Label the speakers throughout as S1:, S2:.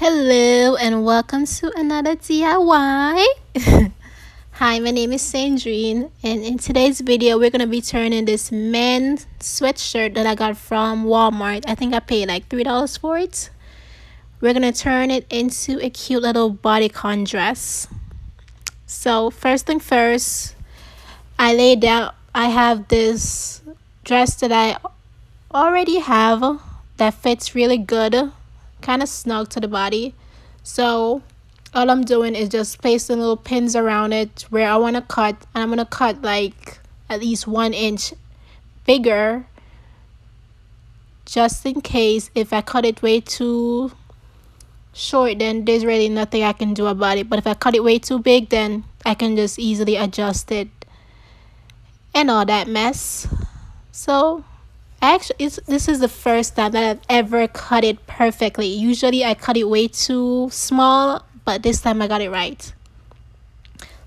S1: Hello and welcome to another DIY. Hi, my name is Sandrine, and in today's video we're gonna be turning this men's sweatshirt that I got from Walmart. I think I paid like $3 for it. We're gonna turn it into a cute little bodycon dress. So first thing first, I have this dress that I already have that fits really good, kind of snug to the body. So all I'm doing is just placing little pins around it where I want to cut, and I'm gonna cut like at least 1 inch bigger, just in case if I cut it way too short, then there's really nothing I can do about it. But if I cut it way too big, then I can just easily adjust it and all that mess. So actually, this is the first time that I've ever cut it perfectly. Usually I cut it way too small, but this time I got it right.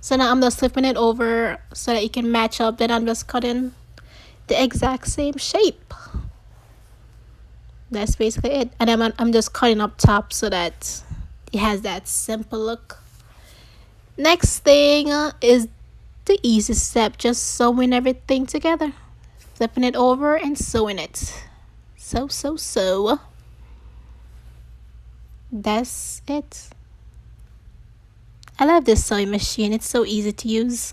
S1: So now I'm just flipping it over so that it can match up. Then I'm just cutting the exact same shape. That's basically it. And I'm just cutting up top so that it has that simple look. Next thing is the easy step, just sewing everything together. Flipping it over and sewing it. So. That's it. I love this sewing machine. It's so easy to use.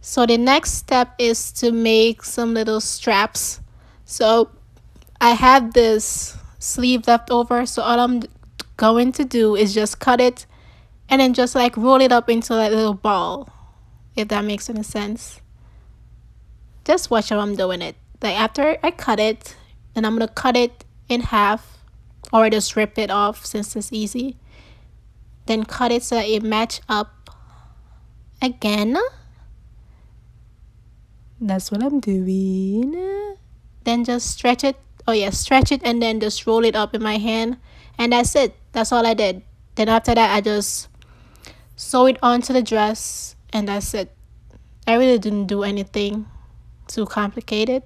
S1: So the next step is to make some little straps. So I have this sleeve left over, so all I'm going to do is just cut it and then just like roll it up into a little ball, if that makes any sense. Just watch how I'm doing it. Like after I cut it, then I'm gonna cut it in half or just rip it off since it's easy. Then cut it so that it match up again. That's what I'm doing. Then just stretch it. Oh yeah, stretch it and then just roll it up in my hand. And that's it. That's all I did. Then after that, I just sew it onto the dress. And that's it. I really didn't do anything too complicated.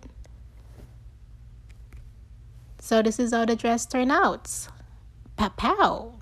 S1: So this is how the dress turned out. Pow pow.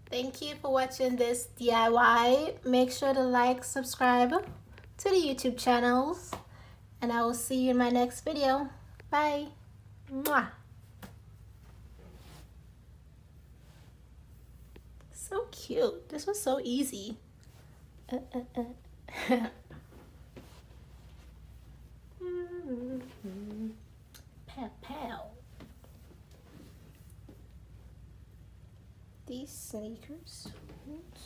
S1: Thank you for watching this DIY. Make sure to like, subscribe to the YouTube channels, and I will see you in my next video. Bye. Mwah. So cute. This was so easy. Pow pow. These sneakers. Oops.